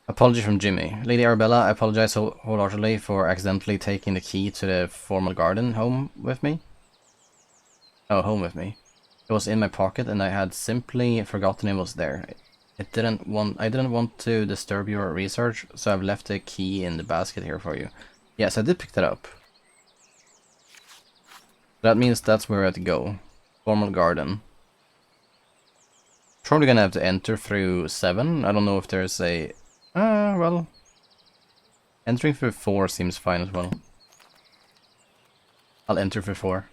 Apology from Jimmy. Lady Arabella, I apologize wholeheartedly for accidentally taking the key to the formal garden home with me. Oh, home with me. It was in my pocket and I had simply forgotten it was there. I didn't want to disturb your research, so I've left the key in the basket here for you. Yes, I did pick that up. That means that's where I have to go. Formal garden. Probably gonna have to enter through 7. I don't know if there's a... well... Entering through 4 seems fine as well. I'll enter through 4.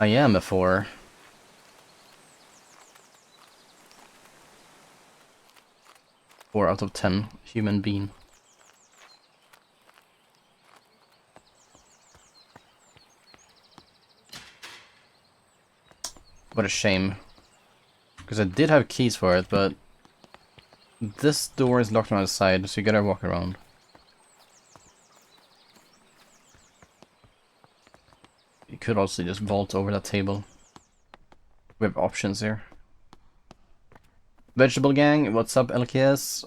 I am a 4. 4 out of 10. Human being. What a shame. Because I did have keys for it, but... This door is locked on the side, so you gotta walk around. You could also just vault over that table. We have options here. Vegetable gang, what's up LKS?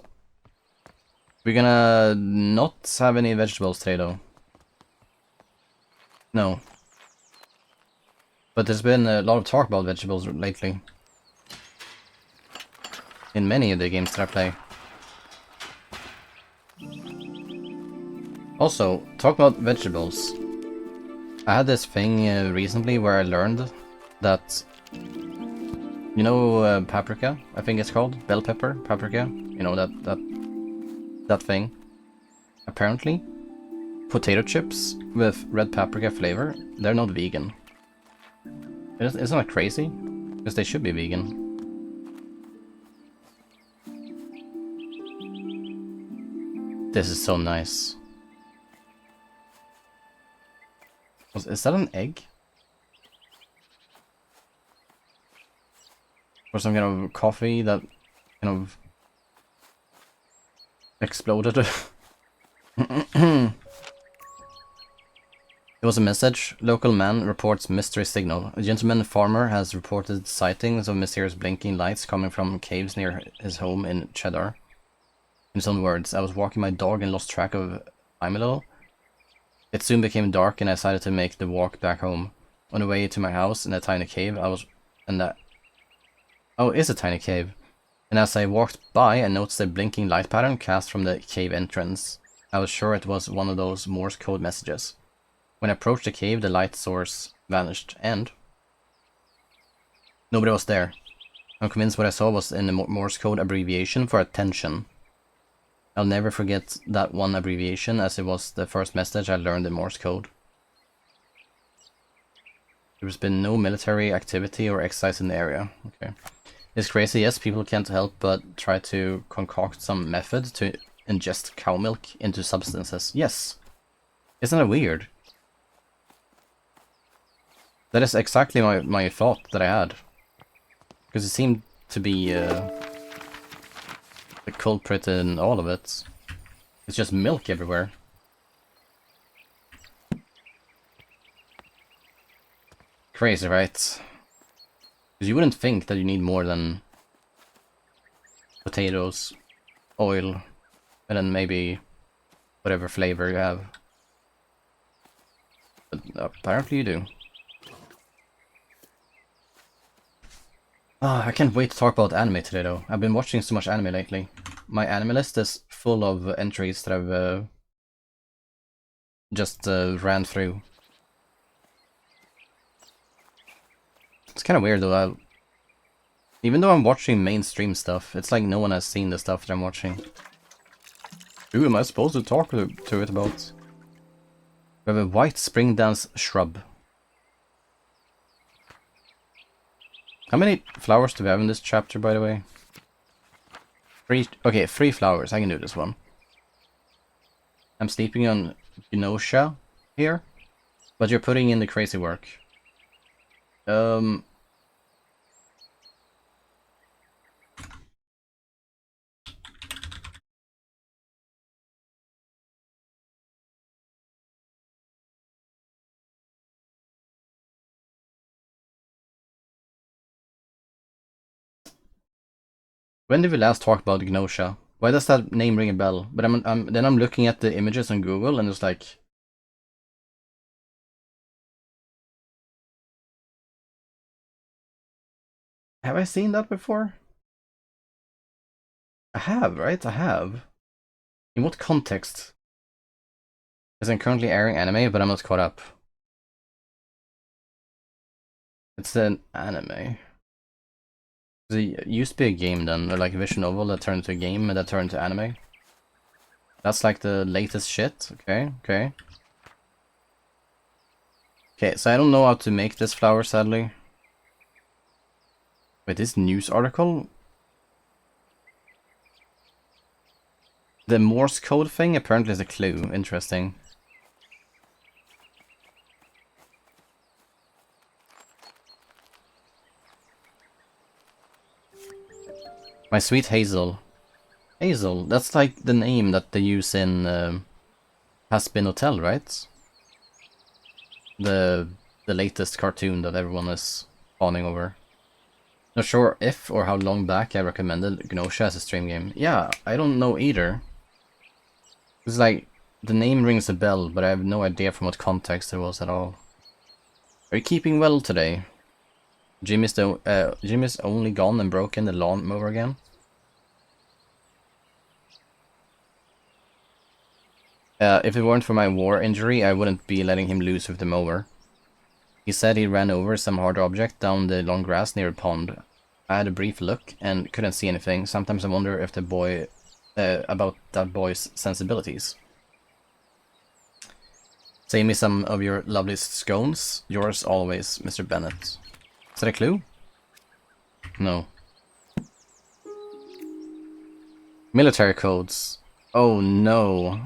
We're gonna not have any vegetables today though. No. But there's been a lot of talk about vegetables lately. In many of the games that I play. Also, talk about vegetables. I had this thing recently where I learned that... You know paprika, I think it's called? Bell pepper, paprika? You know, that thing. Apparently, potato chips with red paprika flavor, they're not vegan. Isn't that crazy? Because they should be vegan. This is so nice. Is that an egg? Or some kind of coffee that kind of exploded? It was a message. Local man reports mystery signal. A gentleman farmer has reported sightings of mysterious blinking lights coming from caves near his home in Cheddar. In his own words, I was walking my dog and lost track of time a little. It soon became dark and I decided to make the walk back home. On the way to my house in a tiny cave, Oh, it's a tiny cave. And as I walked by, I noticed a blinking light pattern cast from the cave entrance. I was sure it was one of those Morse code messages. When I approached the cave, the light source vanished, and... nobody was there. I'm convinced what I saw was in the Morse code abbreviation for attention. I'll never forget that one abbreviation, as it was the first message I learned in Morse code. There's been no military activity or exercise in the area. Okay. It's crazy, yes, people can't help but try to concoct some method to ingest cow milk into substances. Yes. Isn't that weird? That is exactly my thought that I had. Because it seemed to be the culprit in all of it. It's just milk everywhere. Crazy, right? Because you wouldn't think that you need more than potatoes, oil, and then maybe whatever flavor you have. But apparently you do. I can't wait to talk about anime today though. I've been watching so much anime lately. My anime list is full of entries that I've just ran through. It's kind of weird though. Even though I'm watching mainstream stuff, it's like no one has seen the stuff that I'm watching. Who am I supposed to talk to it about? We have a white spring dance shrub. How many flowers do we have in this chapter, by the way? 3. Okay, 3 flowers. I can do this one. I'm sleeping on Genosha here, but you're putting in the crazy work. When did we last talk about Gnosha? Why does that name ring a bell? But then I'm looking at the images on Google and it's like... Have I seen that before? I have, right? I have. In what context? Because I'm currently airing anime, but I'm not caught up. It's an anime. It used to be a game then, or like a visual novel that turned into a game and that turned into anime. That's like the latest shit. Okay, okay. Okay, so I don't know how to make this flower, sadly. Wait, this news article? The Morse code thing apparently is a clue. Interesting. My sweet Hazel. Hazel, that's like the name that they use in Has Been Hotel, right? The latest cartoon that everyone is fawning over. Not sure if or how long back I recommended Gnosha as a stream game. Yeah, I don't know either. It's like, the name rings a bell, but I have no idea from what context it was at all. Are you keeping well today? Jim is only gone and broken the lawnmower again? If it weren't for my war injury, I wouldn't be letting him loose with the mower. He said he ran over some hard object down the long grass near a pond. I had a brief look and couldn't see anything. Sometimes I wonder if the boy... about that boy's sensibilities. Save me some of your lovely scones. Yours always, Mr. Bennett. Is that a clue? No. Military codes. Oh no.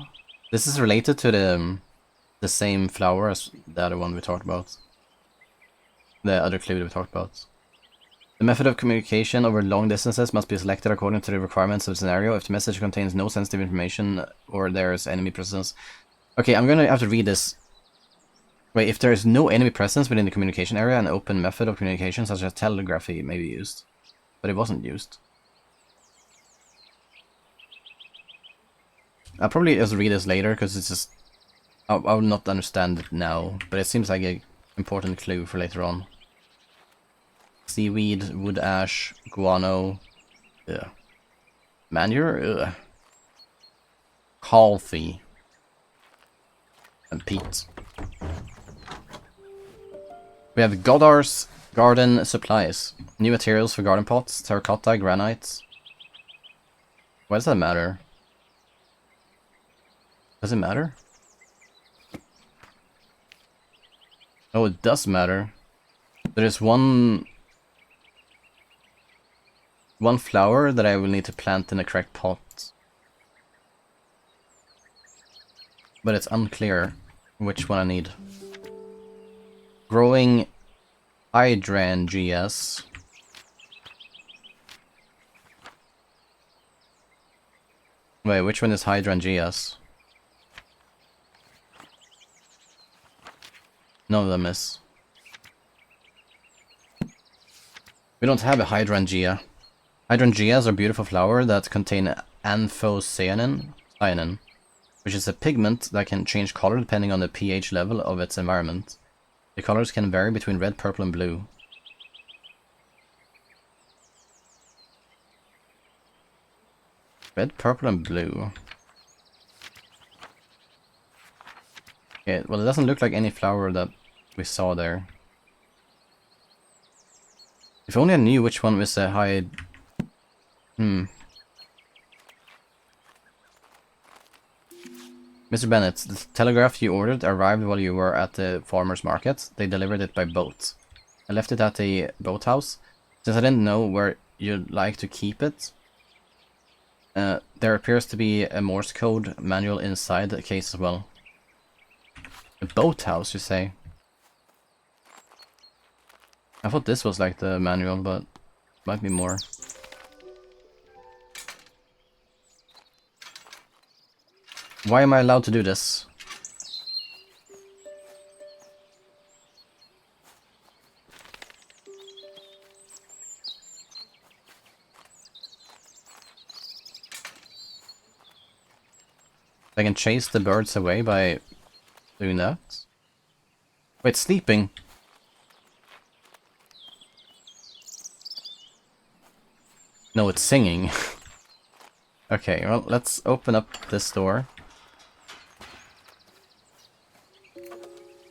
This is related to the same flower as the other one we talked about. The other clue that we talked about. The method of communication over long distances must be selected according to the requirements of the scenario. If the message contains no sensitive information or there is enemy presence... Okay, I'm gonna have to read this. Wait, if there is no enemy presence within the communication area, an open method of communication such as telegraphy may be used. But it wasn't used. I'll probably just read this later, because it's just... I will not understand it now, but it seems like an important clue for later on. Seaweed, wood ash, guano... Ugh. Manure? Ugh. Coffee. And peat. We have Goddar's Garden Supplies. New materials for garden pots, terracotta, granite. Why does that matter? Does it matter? Oh, it does matter. There is one flower that I will need to plant in the correct pot. But it's unclear which one I need. Growing hydrangeas. Wait, which one is hydrangeas? None of them is. We don't have a hydrangea. Hydrangeas are beautiful flowers that contain anthocyanin, which is a pigment that can change color depending on the pH level of its environment. The colors can vary between red, purple, and blue. Red, purple, and blue. Okay, well, it doesn't look like any flower that we saw there. If only I knew which one was a high... Mr. Bennett, the telegraph you ordered arrived while you were at the farmer's market. They delivered it by boat. I left it at the boathouse. Since I didn't know where you'd like to keep it, there appears to be a Morse code manual inside the case as well. A boathouse, you say? I thought this was like the manual, but might be more. Why am I allowed to do this? I can chase the birds away by doing that. Wait, sleeping. No, it's singing. Okay, well, let's open up this door.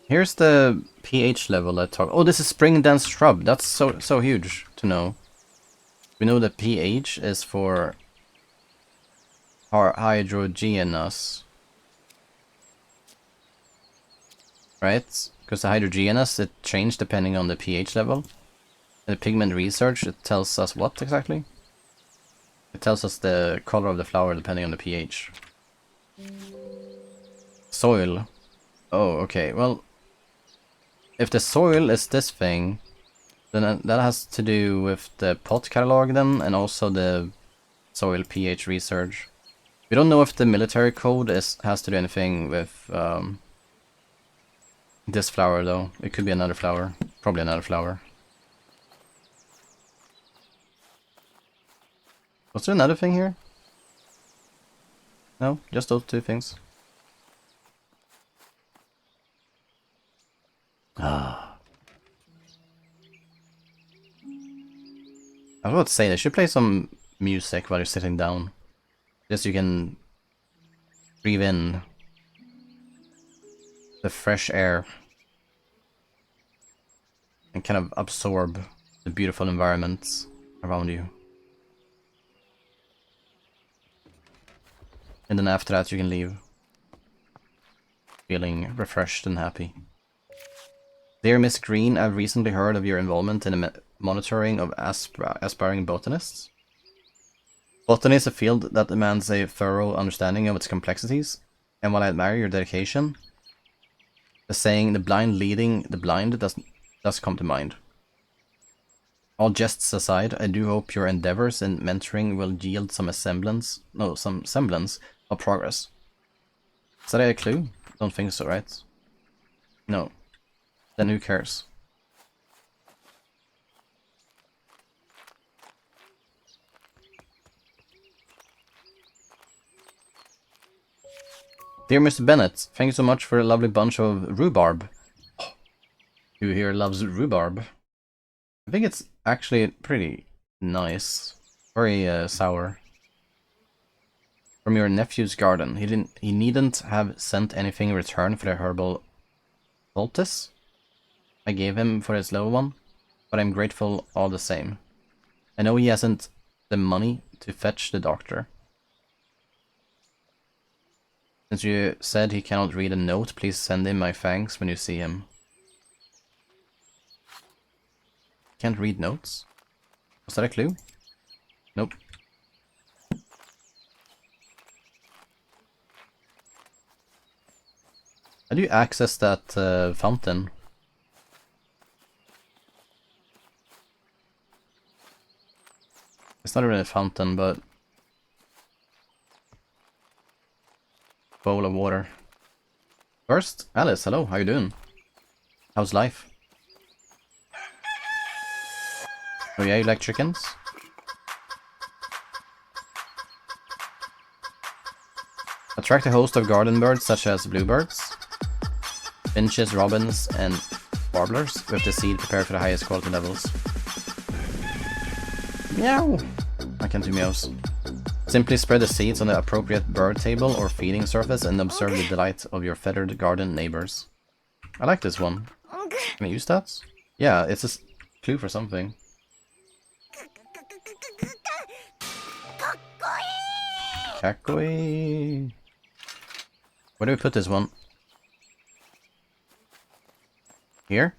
Here's the pH level I talked. Oh, this is spring dance shrub. That's so huge to know. We know the pH is for our hydrogenous, right? Because the hydrogenous, it changed depending on the pH level. In the pigment research, it tells us what exactly? It tells us the color of the flower depending on the pH. Soil. Oh, okay. Well, if the soil is this thing, then that has to do with the pot catalog then, and also the soil pH research. We don't know if the military code has to do anything with this flower though. It could be another flower. Probably another flower. Was there another thing here? No, just those two things. Ah. I was about to say, they should play some music while you're sitting down. Just so you can breathe in the fresh air and kind of absorb the beautiful environments around you. And then after that you can leave feeling refreshed and happy. Dear Miss Green, I've recently heard of your involvement in the monitoring of aspiring botanists. Botany is a field that demands a thorough understanding of its complexities, and while I admire your dedication, the saying "the blind leading the blind" does come to mind. All jests aside, I do hope your endeavors in mentoring will yield some semblance of progress. Is that a clue? Don't think so, right? No. Then who cares? Dear Mr. Bennett, thank you so much for a lovely bunch of rhubarb. Who here loves rhubarb? I think it's actually pretty nice. Very sour. From your nephew's garden. He needn't have sent anything in return for the herbal poultice I gave him for his little one, but I'm grateful all the same. I know he hasn't the money to fetch the doctor. Since you said he cannot read a note, please send him my thanks when you see him. Can't read notes? Was that a clue? Nope. How do you access that fountain? It's not really a fountain, but bowl of water. First, Alice, hello, how you doing? How's life? Oh yeah, you like chickens? Attract a host of garden birds such as bluebirds, finches, robins, and warblers with the seed prepared for the highest quality levels. Meow! I can't do meows. Simply spread the seeds on the appropriate bird table or feeding surface and observe the delight of your feathered garden neighbors. I like this one. Can I use that? Yeah, it's a clue for something. Kakoi. Where do we put this one? Here?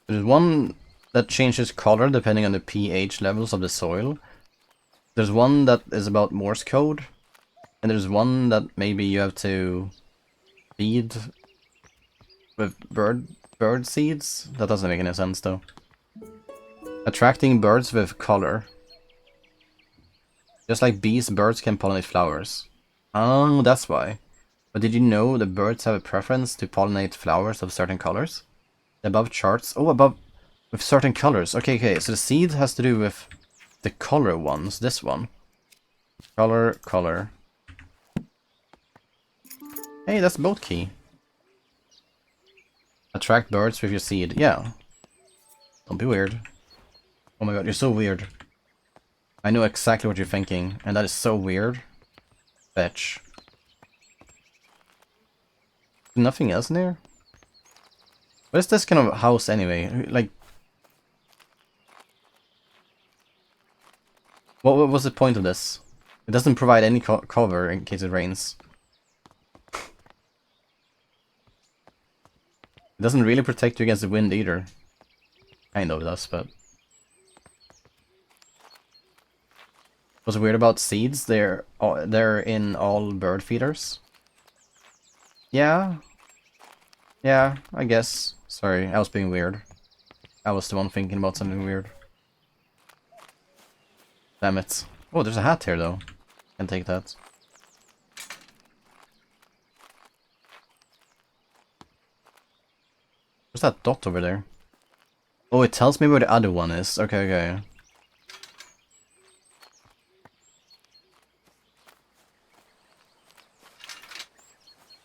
There's one that changes color depending on the pH levels of the soil. There's one that is about Morse code. And there's one that maybe you have to feed with bird seeds. That doesn't make any sense though. Attracting birds with color. Just like bees, birds can pollinate flowers. Oh, that's why. But did you know the birds have a preference to pollinate flowers of certain colors? The above charts... Oh, above... With certain colors. Okay, okay, so the seed has to do with the color ones. This one. Color, color. Hey, that's the boat key. Attract birds with your seed. Yeah. Don't be weird. Oh my god, you're so weird. I know exactly what you're thinking, and that is so weird. Fetch. Nothing else in here? What is this kind of house anyway? Like... What was the point of this? It doesn't provide any cover in case it rains. It doesn't really protect you against the wind either. Kind of does, but... What's weird about seeds? They're in all bird feeders. Yeah. Yeah, I guess. Sorry, I was being weird. I was the one thinking about something weird. Damn it. Oh, there's a hat here though. Can take that. What's that dot over there? Oh, it tells me where the other one is. Okay, okay.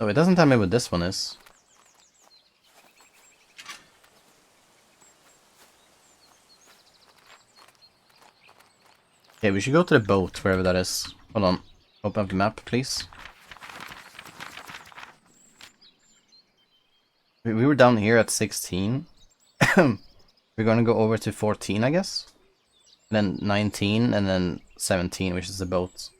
Oh, it doesn't tell me what this one is. Okay, we should go to the boat, wherever that is. Hold on. Open up the map, please. We were down here at 16. We're gonna go over to 14, I guess. And then 19, and then 17, which is the boat.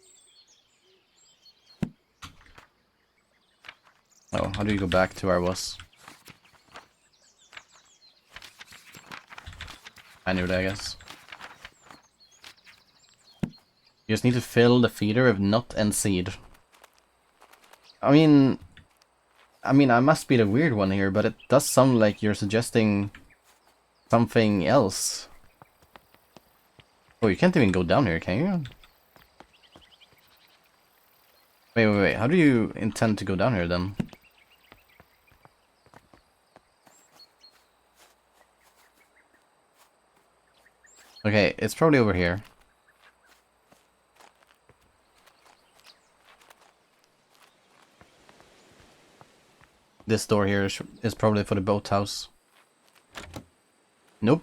Oh, how do you go back to where I was? I knew that, I guess. You just need to fill the feeder with nut and seed. I mean, I must be the weird one here, but it does sound like you're suggesting something else. Oh, you can't even go down here, can you? Wait. How do you intend to go down here then? Okay, it's probably over here. This door here is probably for the boathouse. Nope.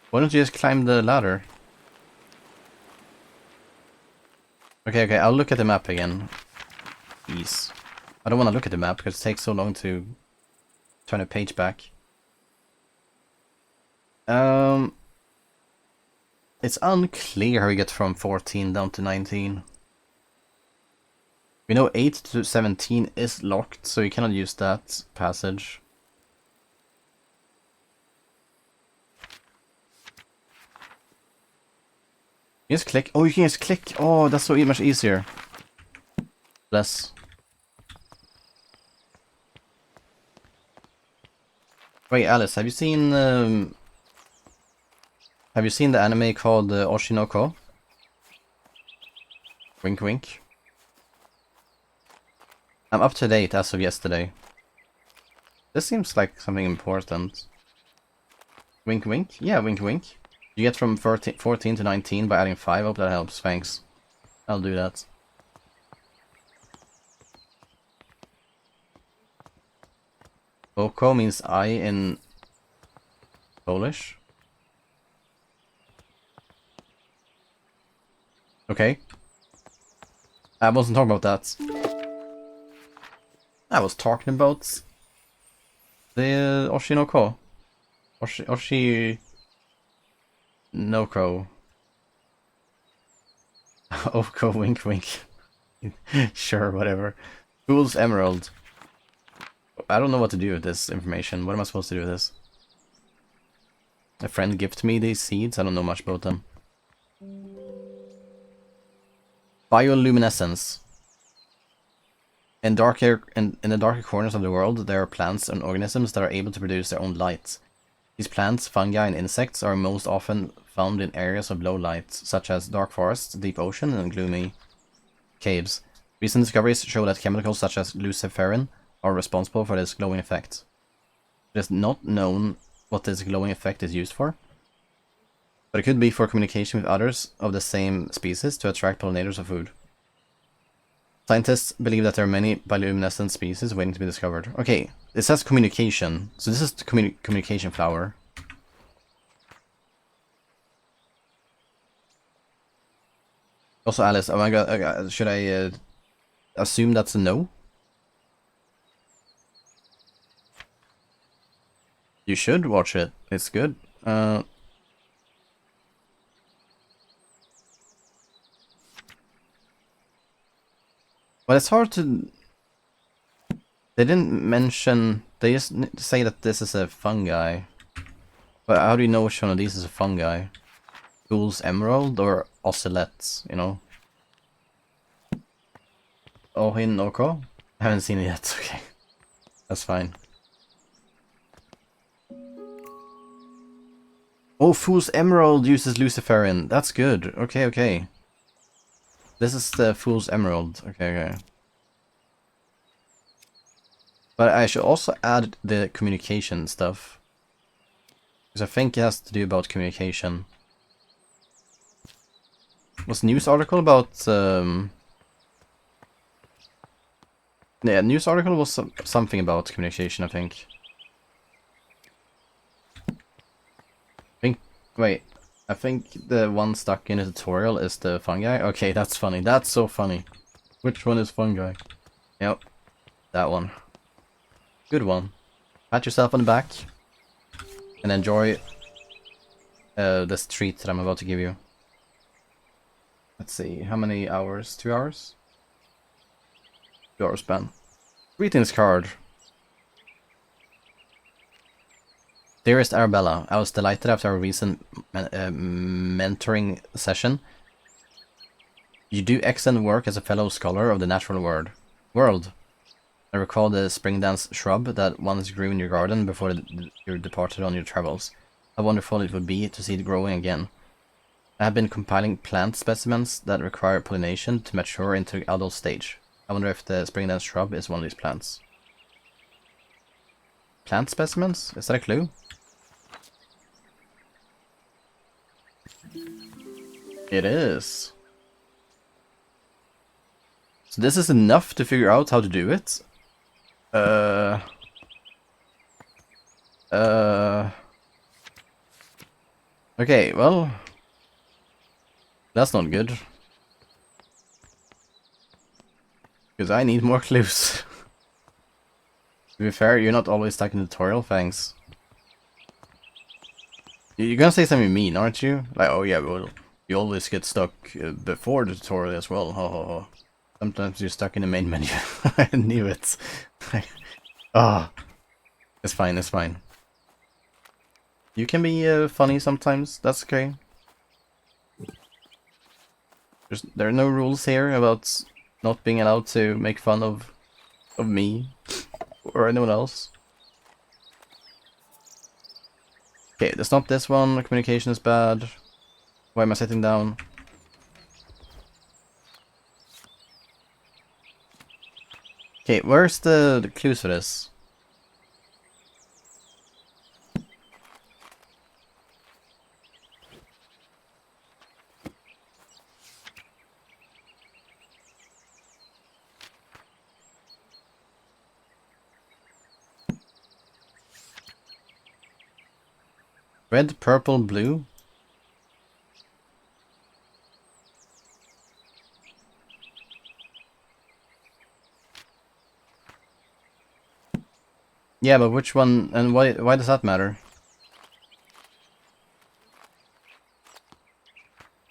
Why don't you just climb the ladder? Okay, I'll look at the map again. Please. I don't want to look at the map because it takes so long to turn a page back. It's unclear how we get from 14 down to 19. We know 8 to 17 is locked, so you cannot use that passage. You just click. Oh, you can just click. Oh, that's so much easier. Bless. Wait, Alice, have you seen the anime called Oshinoko? Wink wink. I'm up to date as of yesterday. This seems like something important. Wink wink? Yeah, wink wink. You get from 14 to 19 by adding 5. Hope that helps. Thanks. I'll do that. Oko means I in Polish. Okay. I wasn't talking about that. I was talking about the Oshinoko. Oshi... Noko. Oko wink wink. Sure, whatever. Fool's Emerald. I don't know what to do with this information. What am I supposed to do with this? A friend gifted me these seeds. I don't know much about them. Bioluminescence. In the darker corners of the world, there are plants and organisms that are able to produce their own light. These plants, fungi, and insects are most often found in areas of low light, such as dark forests, deep ocean, and gloomy caves. Recent discoveries show that chemicals such as luciferin are responsible for this glowing effect. It is not known what this glowing effect is used for. But it could be for communication with others of the same species to attract pollinators of food. Scientists believe that there are many bioluminescent species waiting to be discovered. Okay, it says communication. So this is the communication flower. Also, Alice, oh my god, should I assume that's a no? You should watch it. It's good. But it's hard to... They didn't mention... They just say that this is a fungi. But how do you know which one of these is a fungi? Fool's Emerald or Ocelots, you know? Ohin Oko? I haven't seen it yet, okay. That's fine. Oh, Fool's Emerald uses Luciferin. That's good. Okay, okay. This is the Fool's Emerald. Okay, okay. But I should also add the communication stuff. Because I think it has to do about communication. Was news article about... Yeah, news article was something about communication, I think. Wait, I think the one stuck in the tutorial is the fungi. Okay, that's funny. That's so funny. Which one is fungi? Yep, that one. Good one. Pat yourself on the back and enjoy this treat that I'm about to give you. Let's see, how many hours? 2 hours? 2 hours span. Greetings card. Dearest Arabella, I was delighted after our recent mentoring session. You do excellent work as a fellow scholar of the natural world. I recall the spring dance shrub that once grew in your garden before you departed on your travels. How wonderful it would be to see it growing again. I have been compiling plant specimens that require pollination to mature into adult stage. I wonder if the spring dance shrub is one of these plants. Plant specimens? Is that a clue? It is. So this is enough to figure out how to do it. Okay, well... That's not good. Because I need more clues. To be fair, you're not always stuck in the tutorial, thanks. You're gonna say something mean, aren't you? Like, oh yeah, well, you always get stuck before the tutorial as well. Ho ho ho. Sometimes you're stuck in the main menu. I knew it. Ah, oh, it's fine, it's fine. You can be funny sometimes, that's okay. There are no rules here about not being allowed to make fun of me or anyone else. Okay, that's not this one. The communication is bad. Why am I sitting down? Okay, where's the clues for this? Red, purple, blue? Yeah, but which one, and why does that matter?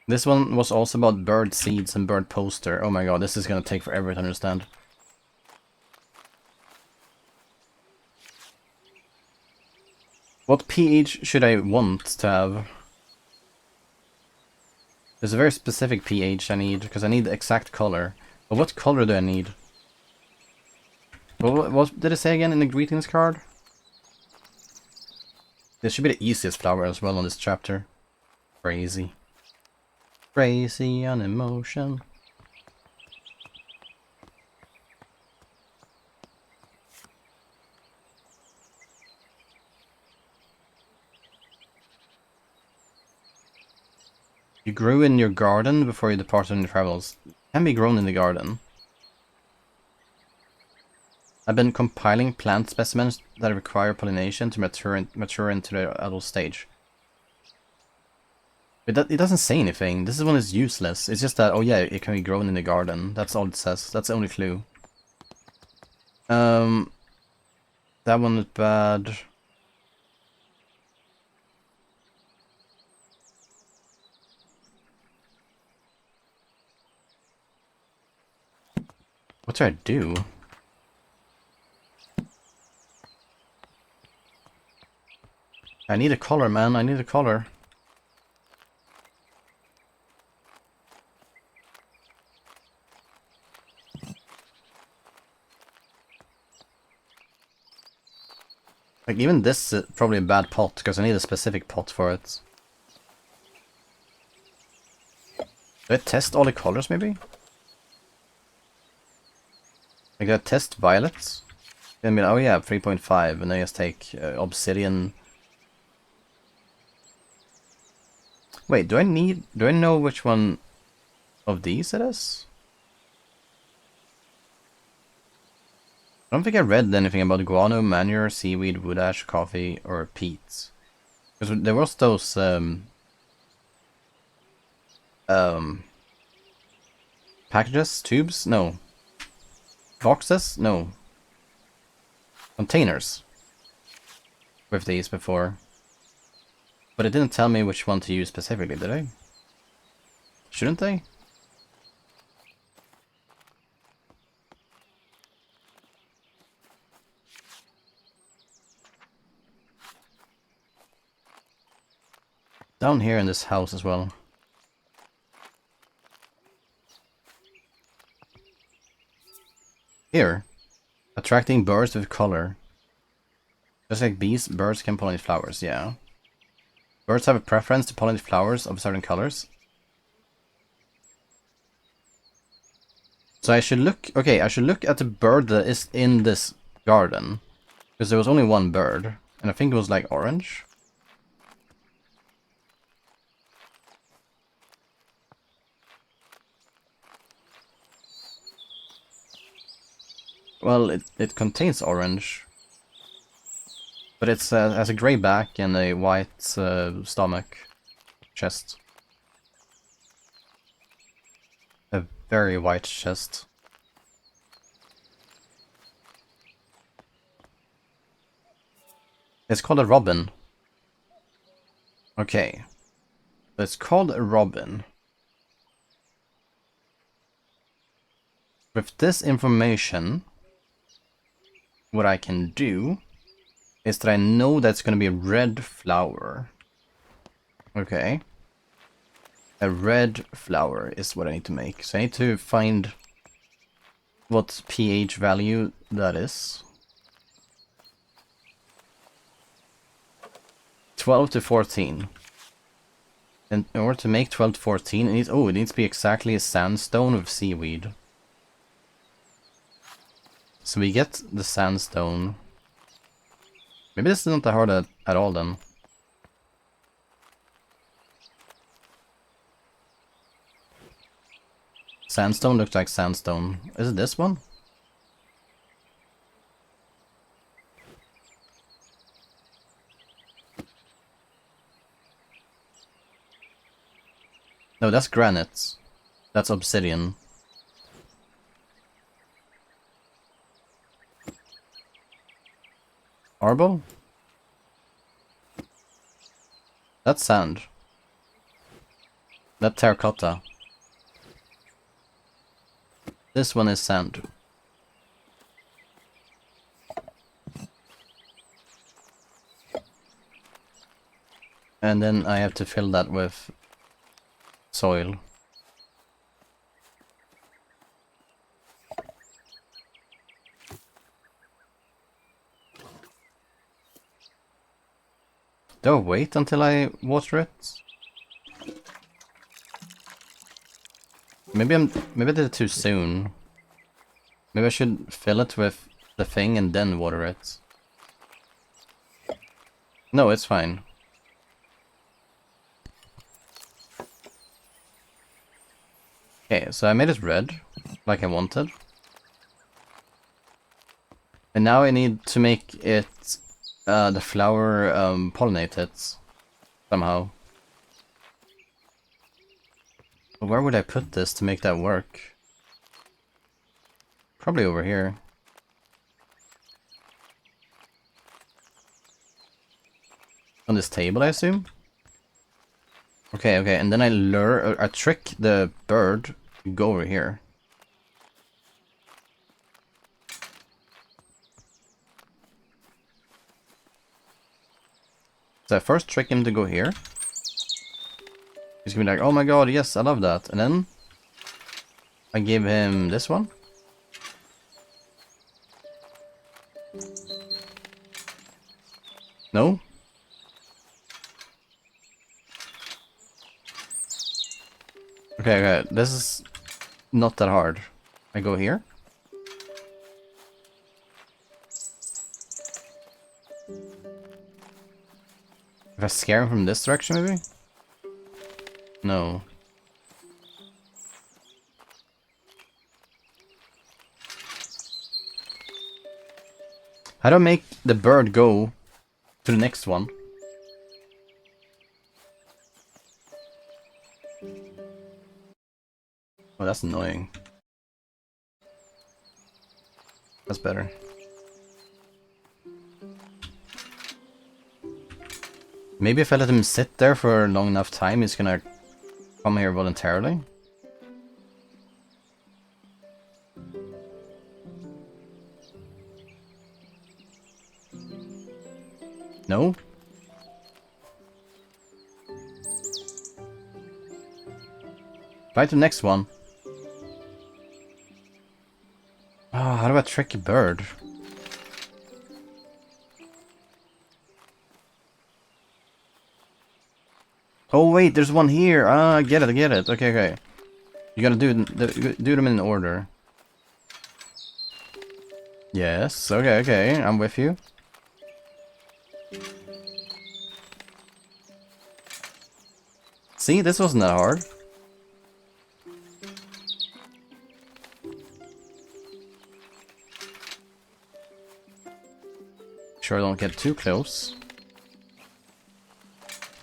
This one was also about bird seeds and bird poster. Oh my god, this is gonna take forever to understand. What pH should I want to have? There's a very specific pH I need, because I need the exact color. But what color do I need? What did it say again in the greetings card? This should be the easiest flower as well on this chapter. Crazy. Crazy on emotion. You grew in your garden before you departed on your travels. It can be grown in the garden. I've been compiling plant specimens that require pollination to mature into their adult stage. But it doesn't say anything. This one is useless. It's just that, oh yeah, it can be grown in the garden. That's all it says. That's the only clue. That one is bad. What do I do? I need a color, man. I need a color. Like, even this is probably a bad pot, because I need a specific pot for it. Do I test all the colors, maybe? Like, do I test violets? I mean, oh yeah, 3.5, and I just take obsidian. Wait, do I know which one of these it is? I don't think I read anything about guano, manure, seaweed, wood ash, coffee, or peat. Because there was those packages, tubes? No. Boxes? No. Containers. With these before. But it didn't tell me which one to use specifically, did I? Shouldn't they? Down here in this house as well. Here. Attracting birds with color. Just like bees, birds can pollinate flowers, yeah. Birds have a preference to pollinate flowers of certain colors. So I should look... Okay, I should look at the bird that is in this garden. Because there was only one bird. And I think it was like orange. Well, it contains orange. But it has a grey back and a white stomach. Chest. A very white chest. It's called a robin. Okay. It's called a robin. With this information, what I can do is that I know that's going to be a red flower. Okay. A red flower is what I need to make. So I need to find what pH value that is. 12 to 14. And in order to make 12 to 14, it needs to be exactly a sandstone with seaweed. So we get the sandstone. Maybe this is not that hard at all then. Sandstone looks like sandstone. Is it this one? No, that's granite. That's obsidian. Marble? That's sand. That's terracotta. This one is sand. And then I have to fill that with soil. Do I wait until I water it? Maybe I did it too soon. Maybe I should fill it with the thing and then water it. No, it's fine. Okay, so I made it red, like I wanted. And now I need to make it, the flower, pollinate it somehow. Where would I put this to make that work? Probably over here. On this table, I assume? Okay, okay, and then I trick the bird to go over here. So I first trick him to go here. He's gonna be like, oh my god, yes, I love that. And then I give him this one. No? Okay, okay, this is not that hard. I go here. If I scare him from this direction, maybe? No. How do I make the bird go to the next one? Oh, that's annoying. That's better. Maybe if I let him sit there for a long enough time, he's gonna come here voluntarily. No? Try the next one. Oh, how do I trick a bird? Oh wait, there's one here. Ah, I get it, I get it. Okay, okay. You gotta do them in order. Yes, okay, okay. I'm with you. See, this wasn't that hard. Sure, I don't get too close.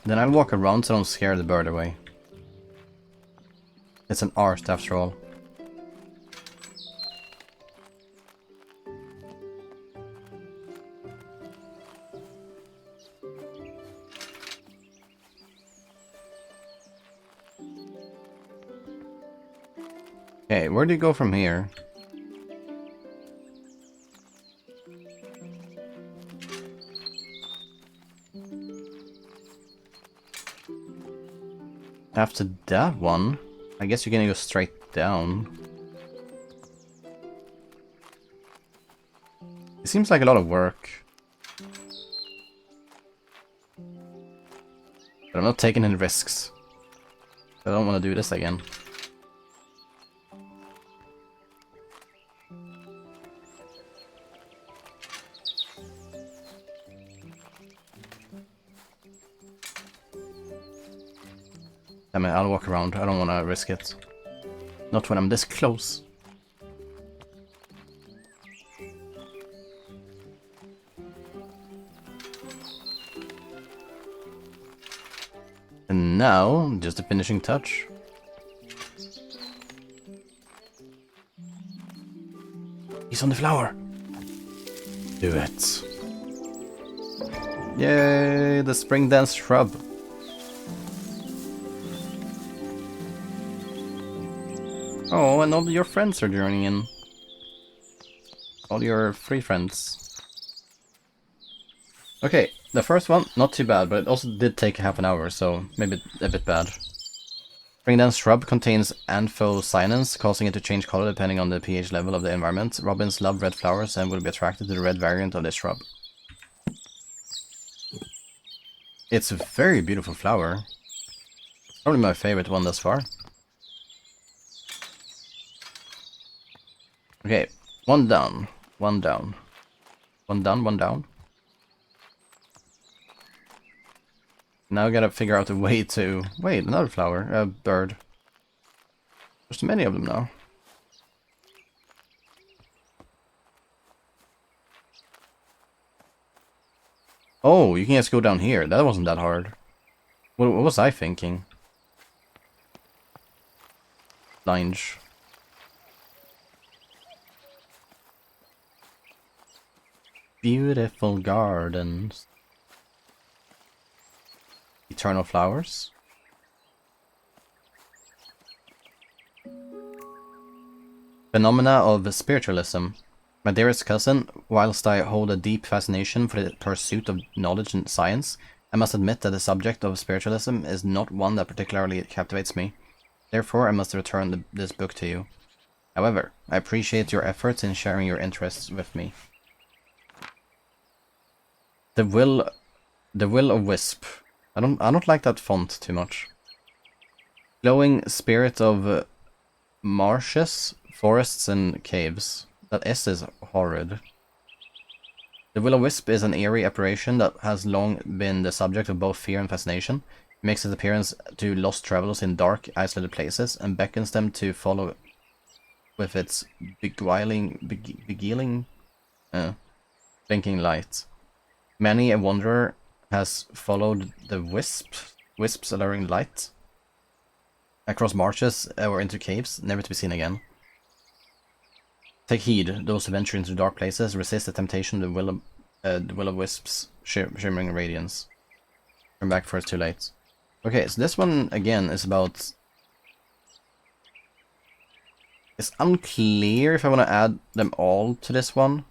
Then I'll walk around so I don't scare the bird away. It's an art after all. Okay, where do you go from here? After that one, I guess you're gonna go straight down. It seems like a lot of work. But I'm not taking any risks. I don't want to do this again. I mean, I'll walk around. I don't want to risk it. Not when I'm this close. And now, just a finishing touch. He's on the flower. Do it. Yay, the spring dance shrub. Oh, and all your friends are joining in. All your free friends. Okay, the first one, not too bad, but it also did take half an hour, so maybe a bit bad. Spring dance shrub contains anthocyanins, causing it to change color depending on the pH level of the environment. Robins love red flowers and will be attracted to the red variant of this shrub. It's a very beautiful flower. Probably my favorite one thus far. Okay, one down, one down. One down, one down. Now I gotta figure out a way to... Wait, another flower, a bird. There's many of them now. Oh, you can just go down here. That wasn't that hard. What was I thinking? Lange. Beautiful gardens. Eternal flowers. Phenomena of spiritualism. My dearest cousin, whilst I hold a deep fascination for the pursuit of knowledge and science, I must admit that the subject of spiritualism is not one that particularly captivates me. Therefore, I must return this book to you. However, I appreciate your efforts in sharing your interests with me. The Will of Wisp. I don't like that font too much. Glowing spirit of marshes, forests, and caves. That S is horrid. The Will-O-Wisp is an eerie apparition that has long been the subject of both fear and fascination. It makes its appearance to lost travelers in dark, isolated places, and beckons them to follow with its beguiling, blinking light. Many a wanderer has followed the wisp's alluring light, across marshes or into caves, never to be seen again. Take heed, those who venture into dark places, resist the temptation of the will-o'-wisp's shimmering radiance. Turn back before it's too late. Okay, so this one, again, is about... It's unclear if I want to add them all to this one.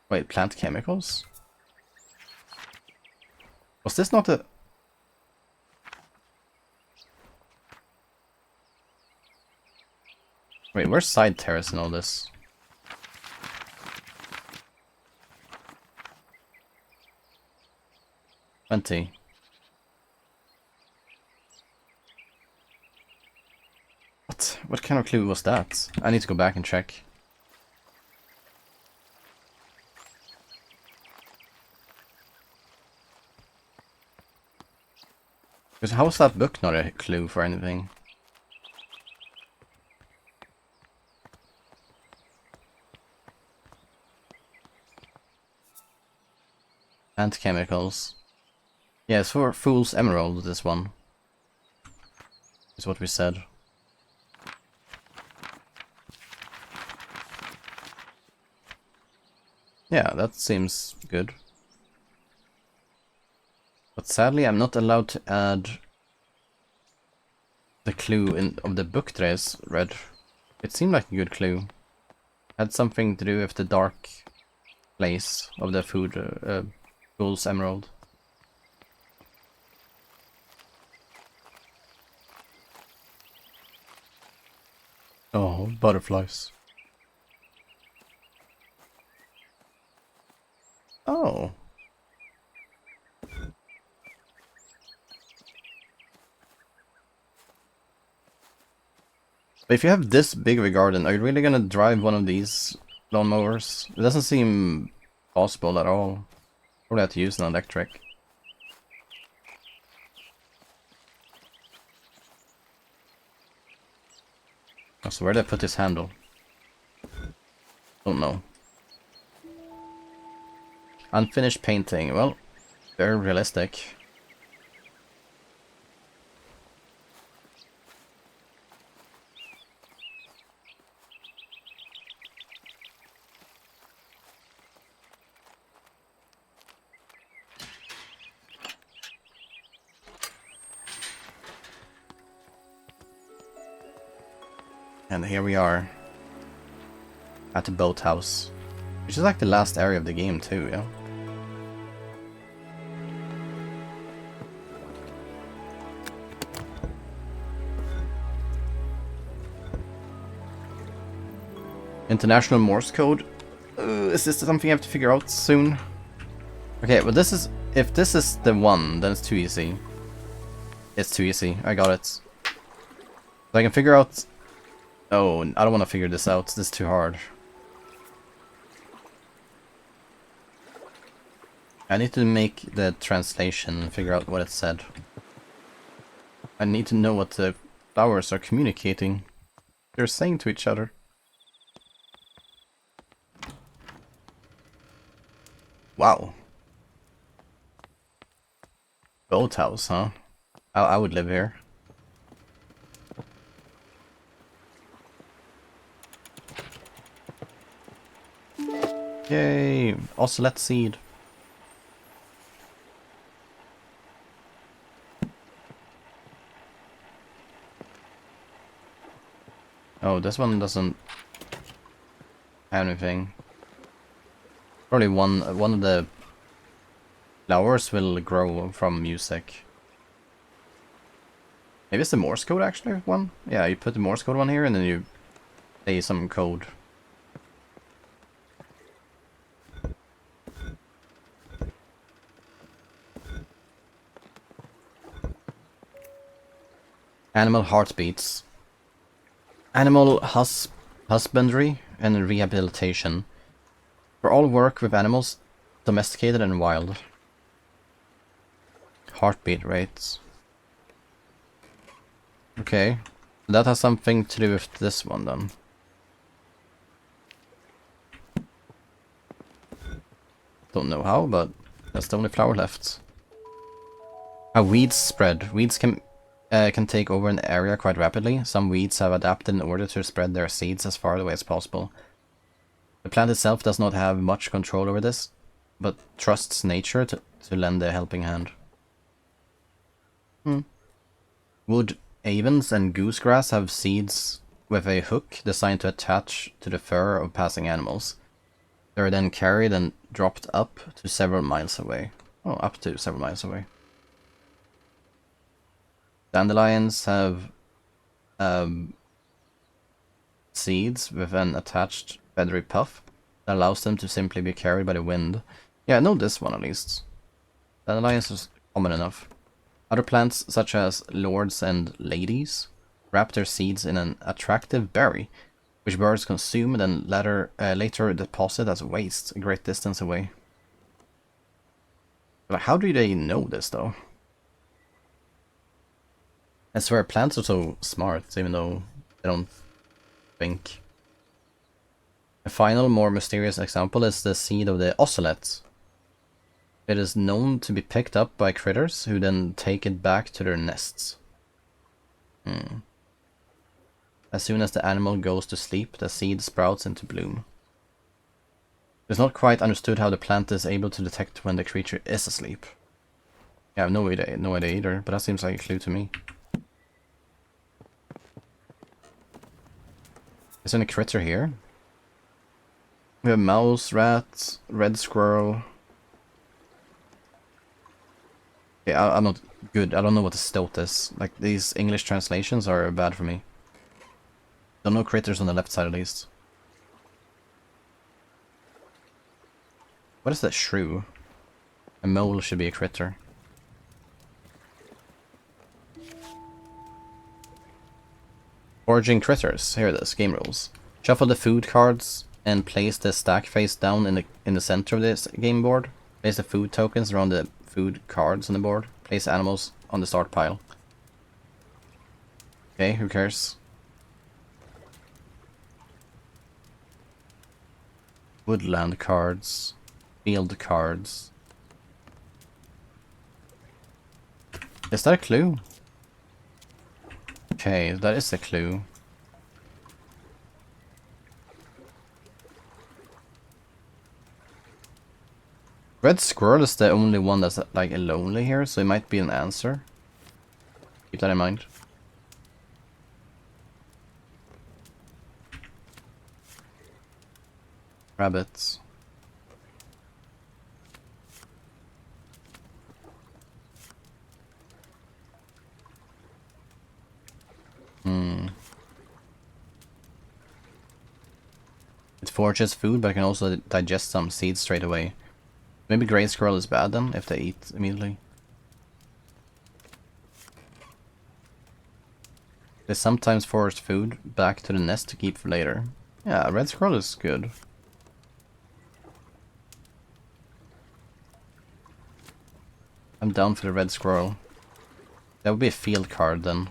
Wait, plant chemicals? Was this not a... Wait, where's side terrace in all this? $20. What kind of clue was that? I need to go back and check. Because how was that book not a clue for anything? And chemicals. Yeah, it's for Fool's Emerald, this one. Is what we said. Yeah, that seems good. But sadly, I'm not allowed to add the clue of the book that I read. It seemed like a good clue. Had something to do with the dark place of the Fool's Emerald. Oh, butterflies. Oh. But if you have this big of a garden, are you really gonna drive one of these lawnmowers? It doesn't seem possible at all. Probably have to use an electric. Oh, so where did I put this handle? Don't know. Unfinished painting. Well, very realistic. And here we are. At the boathouse. Which is like the last area of the game too, yeah? International Morse code. Is this something I have to figure out soon? Okay, well this is... If this is the one, then it's too easy. It's too easy. I got it. So I can figure out... Oh, I don't want to figure this out. This is too hard. I need to make the translation and figure out what it said. I need to know what the flowers are communicating. they're saying to each other. Wow. Boathouse, huh? I would live here. Yay! Ocelot seed. Oh, this one doesn't have anything. Probably one of the flowers will grow from music. Maybe it's the Morse code actually one? Yeah, you put the Morse code one here and then you say some code. Animal heartbeats. Animal husbandry and rehabilitation. For all work with animals, domesticated and wild. Heartbeat rates. Okay. That has something to do with this one then. Don't know how, but that's the only flower left. How weeds spread. Weeds can take over an area quite rapidly. Some weeds have adapted in order to spread their seeds as far away as possible. The plant itself does not have much control over this, but trusts nature to lend a helping hand. Wood avens and goosegrass have seeds with a hook designed to attach to the fur of passing animals. They are then carried and dropped up to several miles away. Oh, up to several miles away. Dandelions have seeds with an attached feathery puff that allows them to simply be carried by the wind. Yeah, I know this one at least. Dandelions is common enough. Other plants, such as lords and ladies, wrap their seeds in an attractive berry, which birds consume and then later deposit as waste a great distance away. But how do they know this, though? I swear, plants are so smart, even though they don't think. A final, more mysterious example is the seed of the ocelot. It is known to be picked up by critters who then take it back to their nests. As soon as the animal goes to sleep, the seed sprouts into bloom. It's not quite understood how the plant is able to detect when the creature is asleep. Yeah, I have no idea either, but that seems like a clue to me. Is there any critter here? We have mouse, rat, red squirrel. Yeah, I'm not good. I don't know what the stoat is. Like, these English translations are bad for me. There are no critters on the left side at least. What is that shrew? A mole should be a critter. Foraging critters. Here it is. Game rules. Shuffle the food cards and place the stack face down in the center of this game board. Place the food tokens around the food cards on the board. Place animals on the start pile. Okay, who cares? Woodland cards. Field cards. Is that a clue? Okay, that is a clue. Red squirrel is the only one that's like lonely here, so it might be an answer. Keep that in mind. Rabbits. It forages food, but can also digest some seeds straight away. Maybe gray squirrel is bad then, if they eat immediately. They sometimes forage food back to the nest to keep for later. Yeah, red squirrel is good. I'm down for the red squirrel. That would be a field card then.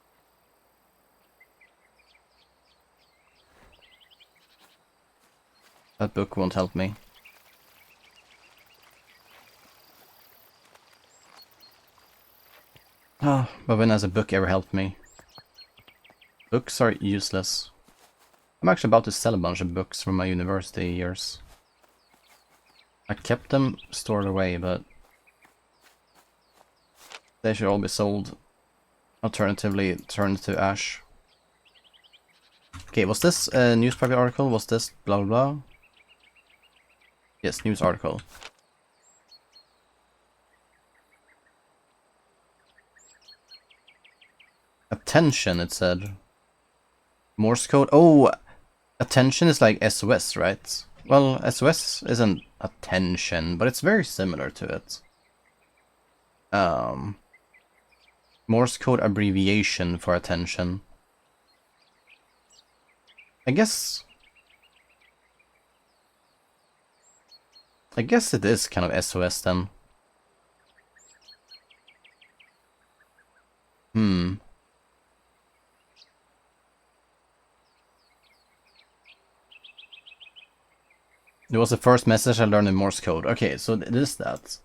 That book won't help me. Ah, but when has a book ever helped me? Books are useless. I'm actually about to sell a bunch of books from my university years. I kept them stored away, but they should all be sold. Alternatively, turned to ash. Okay, was this a newspaper article? Was this blah blah blah? Yes, news article. Attention, it said. Morse code. Oh, attention is like SOS, right? Well, SOS isn't attention, but it's very similar to it. Morse code abbreviation for attention. I guess it is kind of SOS then. It was the first message I learned in Morse code. Okay, so it is that.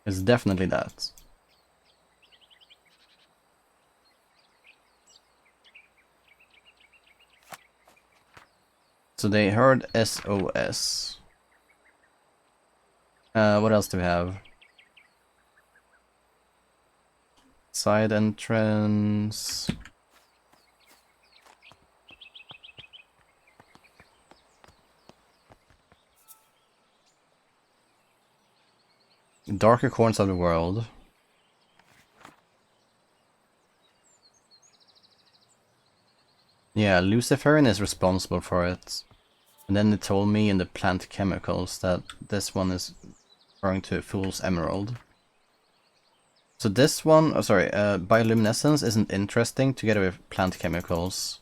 It's definitely that. So they heard SOS. What else do we have? Side entrance. Darker corners of the world. Yeah, luciferin is responsible for it. And then it told me in the plant chemicals that this one is referring to fool's emerald. So this one, oh sorry, bioluminescence isn't interesting together with plant chemicals.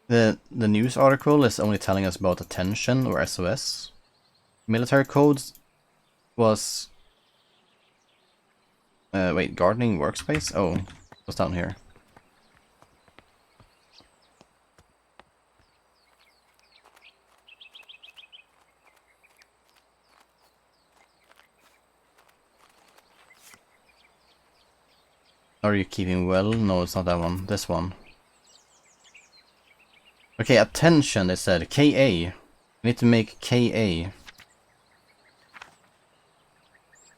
The news article is only telling us about attention or SOS. Military codes was... wait, gardening workspace? Oh, what's down here? Are you keeping well? No, it's not that one. This one. Okay, attention, they said. KA. We need to make KA.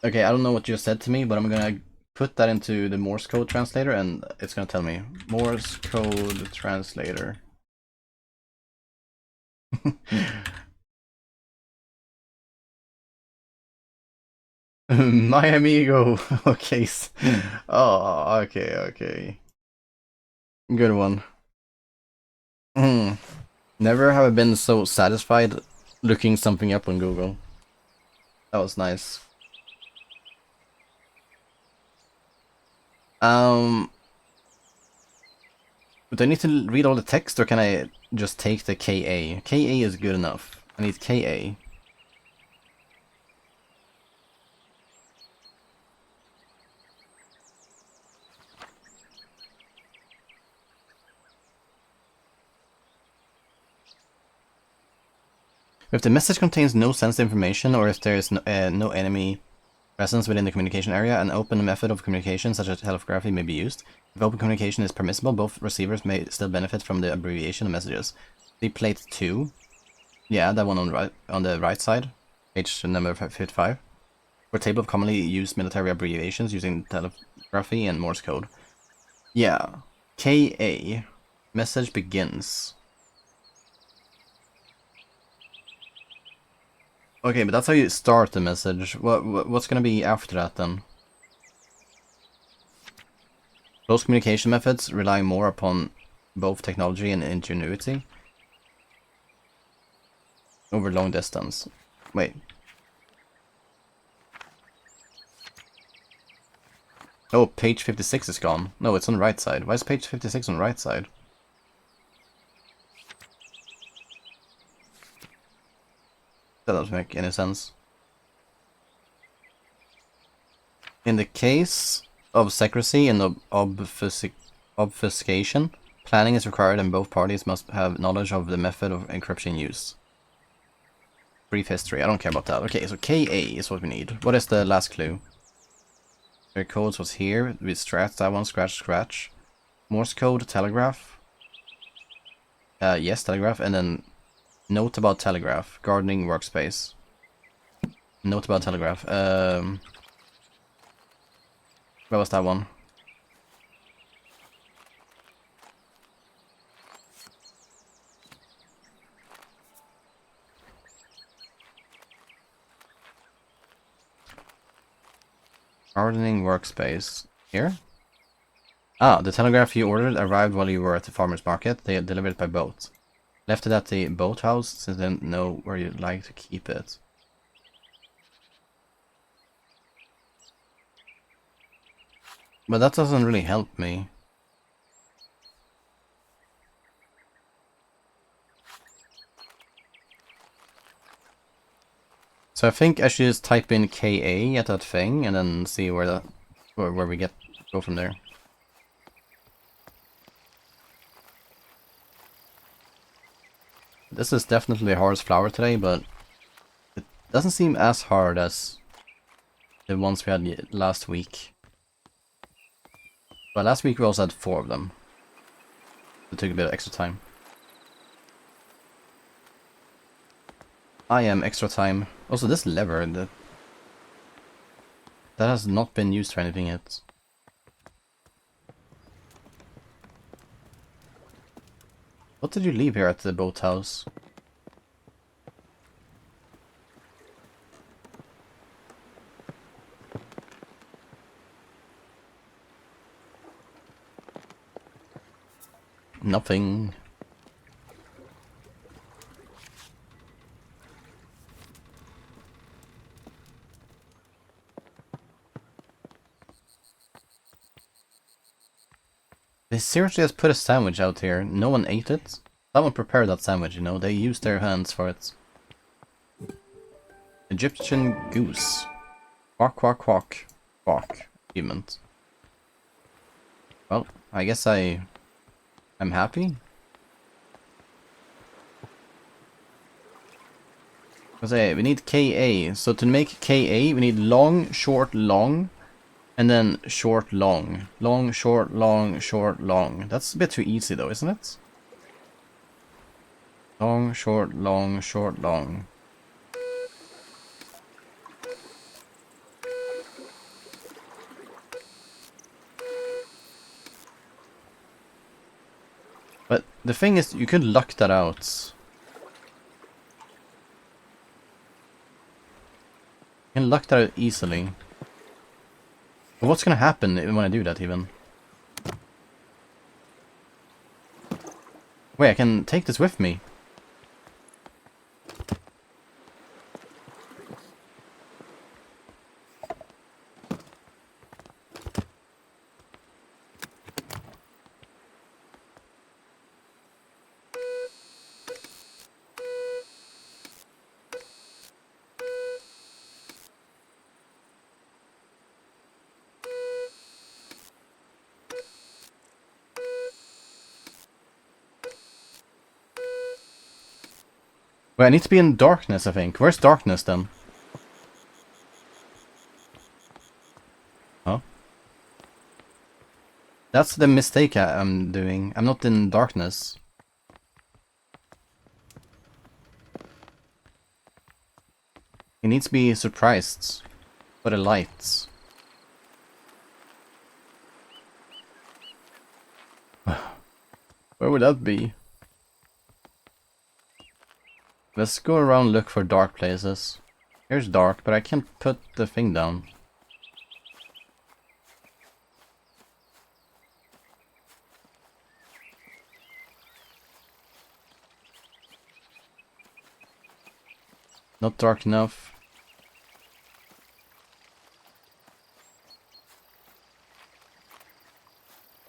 Okay, I don't know what you said to me, but I'm gonna put that into the Morse code translator and it's gonna tell me. Morse code translator. My amigo. Okay. Oh, okay. Good one. Never have I been so satisfied looking something up on Google. That was nice. Do I need to read all the text or can I just take the KA? KA is good enough. I need KA. If the message contains no sensitive information or if there is no enemy presence within the communication area, an open method of communication such as telegraphy may be used. If open communication is permissible, both receivers may still benefit from the abbreviation of messages. See plate 2. Yeah, that one on the right side. Page number 55. For a table of commonly used military abbreviations using telegraphy and Morse code. Yeah. KA. Message begins. Okay, but that's how you start the message. What's gonna be after that then? Close communication methods rely more upon both technology and ingenuity over long distance. Wait. Oh, page 56 is gone. No, it's on the right side. Why is page 56 on the right side? That doesn't make any sense. In the case of secrecy and obfuscation, Planning is required and both parties must have knowledge of the method of encryption use. Brief history, I don't care about that. Okay, so KA is what we need. What is the last clue? Their codes was here. We scratched that one, scratch. Morse code, telegraph. Yes, telegraph. And then note about telegraph. Gardening workspace. Note about telegraph. What was that one? Gardening workspace. Here? Ah, the telegraph you ordered arrived while you were at the farmer's market. They delivered it by boat. Left it at the boathouse since they didn't know where you'd like to keep it. But that doesn't really help me. So I think I should just type in KA at that thing and then see where we go from there. This is definitely the hardest flower today, but it doesn't seem as hard as the ones we had last week. But last week we also had 4 of them. It took a bit of extra time. I am extra time. Also, this lever, that has not been used for anything yet. What did you leave here at the boathouse? Nothing. They seriously just put a sandwich out here. No one ate it? Someone prepared that sandwich, you know. They used their hands for it. Egyptian goose. Quack, quack, quack. Quack. Achievement. Well, I guess I'm happy. Because we need KA. So to make KA, we need long, short, long. And then short, long. Long, short, long, short, long. That's a bit too easy though, isn't it? Long, short, long, short, long. But the thing is, you could luck that out. You can luck that out easily. But what's gonna happen when I do that even? Wait, I can take this with me. Wait, I need to be in darkness, I think. Where's darkness then? Huh? That's the mistake I'm doing. I'm not in darkness. He needs to be surprised by the lights. Where would that be? Let's go around and look for dark places. Here's dark, but I can't put the thing down. Not dark enough.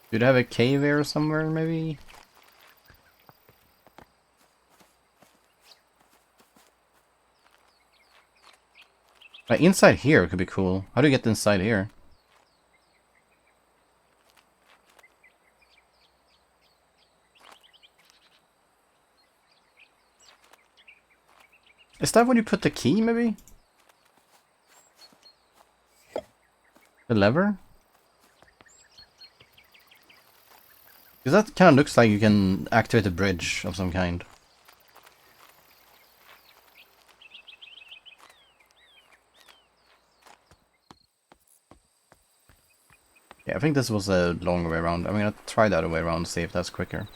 Do they have a cave here somewhere, maybe? Inside here could be cool. How do you get inside here? Is that where you put the key, maybe? The lever? Because that kind of looks like you can activate a bridge of some kind. Yeah, I think this was a long way around. I'm gonna try the other way around to see if that's quicker.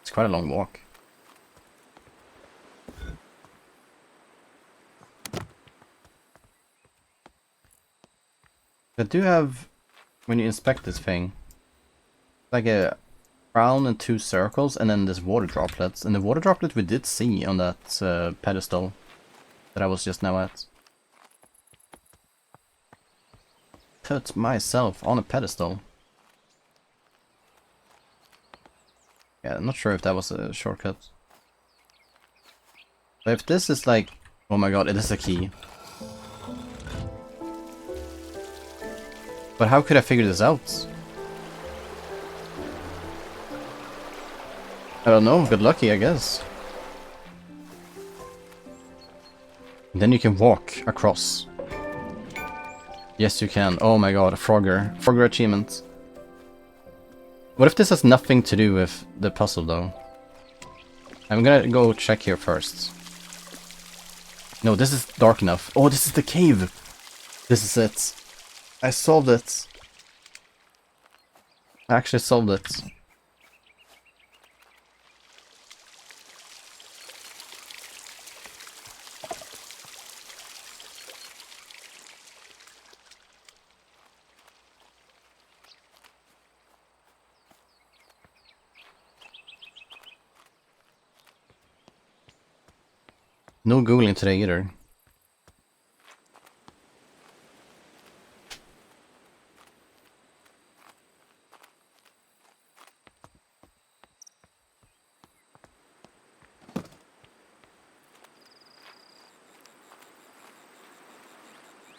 It's quite a long walk. I do have, when you inspect this thing, like a crown and 2 circles, and then this water droplets. And the water droplet we did see on that pedestal that I was just now at. Put myself on a pedestal. Yeah, I'm not sure if that was a shortcut. But if this is like... Oh my god, it is a key. But how could I figure this out? I don't know, good lucky I guess. And then you can walk across. Yes you can. Oh my god, a Frogger. Frogger achievement. What if this has nothing to do with the puzzle though? I'm gonna go check here first. No, this is dark enough. Oh, this is the cave! This is it. I solved it. I actually solved it. No googling today either.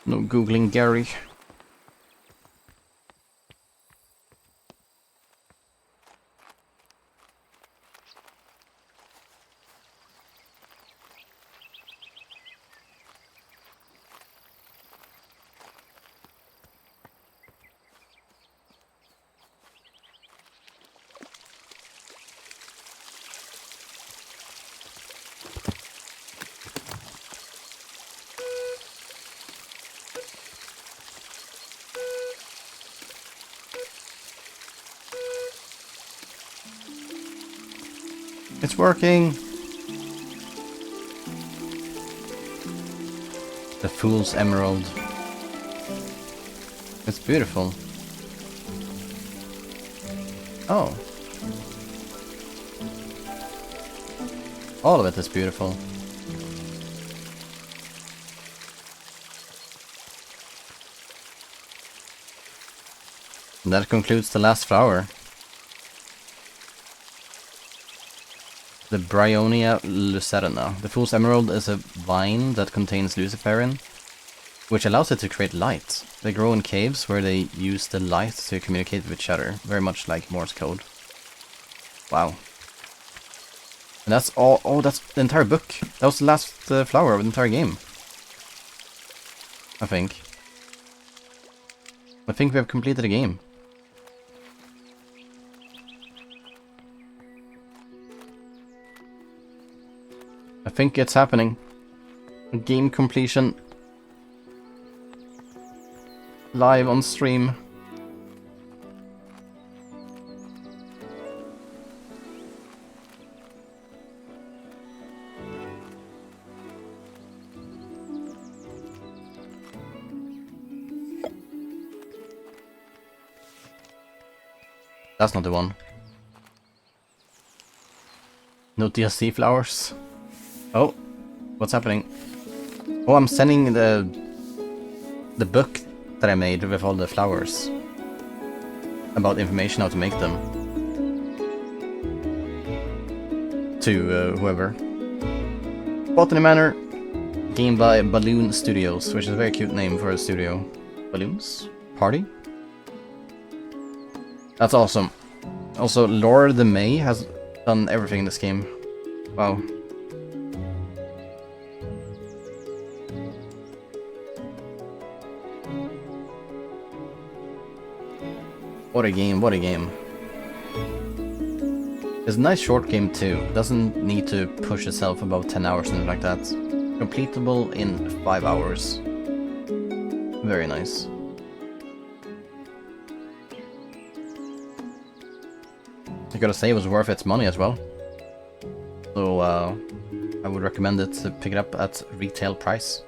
No googling Gary. It's working! The Fool's Emerald. It's beautiful. Oh. All of it is beautiful. And that concludes the last flower. The Bryonia lucerna. The Fool's Emerald is a vine that contains luciferin, which allows it to create light. They grow in caves where they use the light to communicate with each other, very much like Morse code. Wow. And that's all. Oh, that's the entire book. That was the last flower of the entire game. I think. I think we have completed the game. I think it's happening. Game completion. Live on stream. That's not the one. No DLC flowers. Oh, what's happening? Oh, I'm sending the book that I made with all the flowers about information how to make them to whoever. Botany Manor, game by Balloon Studios, which is a very cute name for a studio. Balloons? Party? That's awesome. Also, Laura the May has done everything in this game. Wow. What a game, what a game. It's a nice short game too. Doesn't need to push itself above 10 hours and like that. Completable in 5 hours. Very nice. I gotta say it was worth its money as well. So I would recommend it to pick it up at retail price.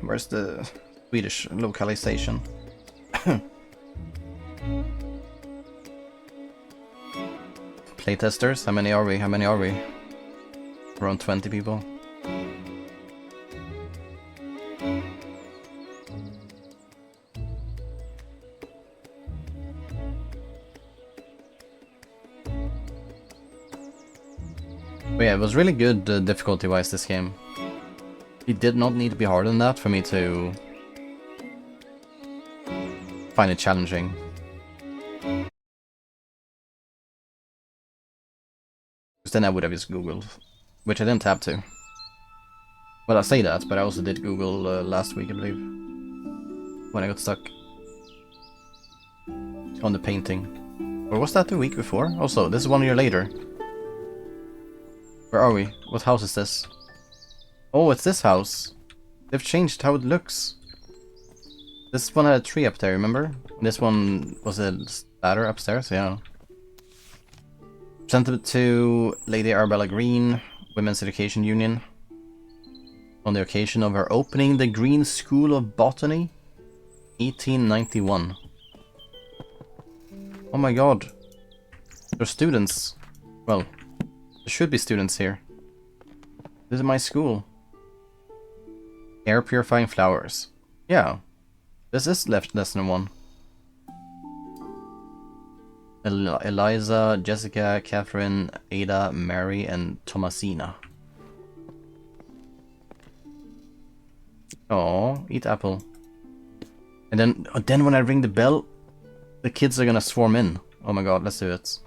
Where's the Swedish localization? Playtesters? How many are we? How many are we? Around 20 people. But yeah, it was really good difficulty-wise, this game. It did not need to be harder than that for me to find it challenging. Because then I would have just Googled, which I didn't have to. Well, I say that, but I also did Google last week, I believe, when I got stuck on the painting. Or was that the week before? Also, this is 1 year later. Where are we? What house is this? Oh, it's this house. They've changed how it looks. This one had a tree up there, remember? This one was a ladder upstairs, yeah. Presented to Lady Arabella Green, Women's Education Union, on the occasion of her opening the Green School of Botany, 1891. Oh my god. There's students. Well, there should be students here. This is my school. Air purifying flowers. Yeah. This is lesson 1. Eliza, Jessica, Catherine, Ada, Mary, and Thomasina. Oh, eat apple. And then when I ring the bell, the kids are gonna swarm in. Oh my god, let's do it.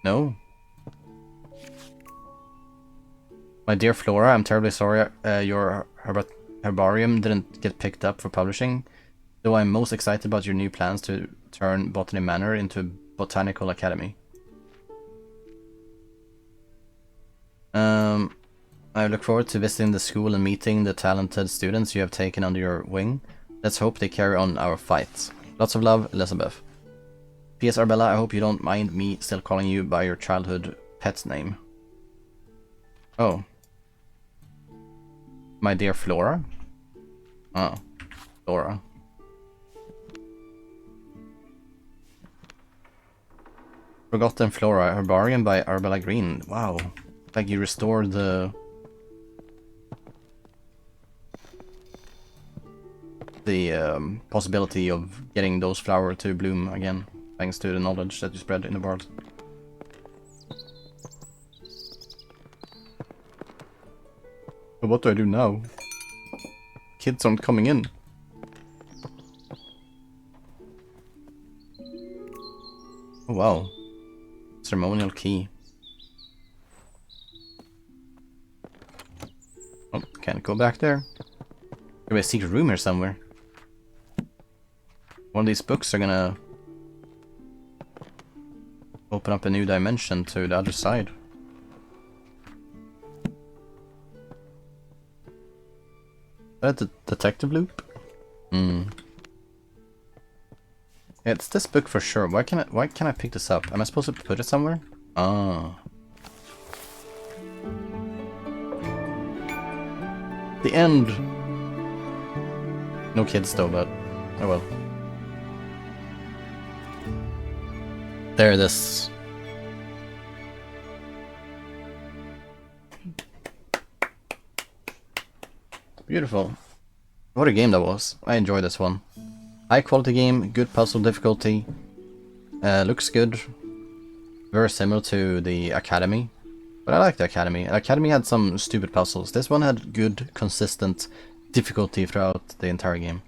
No. My dear Flora, I'm terribly sorry your herbarium didn't get picked up for publishing, though I'm most excited about your new plans to turn Botany Manor into a botanical academy. I look forward to visiting the school and meeting the talented students you have taken under your wing. Let's hope they carry on our fight. Lots of love, Elizabeth. P.S. Arbella, I hope you don't mind me still calling you by your childhood pet's name. Oh. My dear Flora? Oh. Flora. Forgotten Flora, Herbarium by Arbella Green. Wow. Like you restored the possibility of getting those flowers to bloom again, thanks to the knowledge that you spread in the world. But what do I do now? Kids aren't coming in. Oh wow. Ceremonial key. Oh, can't go back there. Could be a secret room here somewhere. One of these books are gonna open up a new dimension to the other side. Is that a detective loop? Hmm. Yeah, it's this book for sure. Why can't I pick this up? Am I supposed to put it somewhere? Ah. The end. No kids though, but oh well. There it is. Beautiful. What a game that was. I enjoyed this one. High quality game, good puzzle difficulty. Looks good. Very similar to the Academy. But I like the Academy. The Academy had some stupid puzzles. This one had good, consistent difficulty throughout the entire game.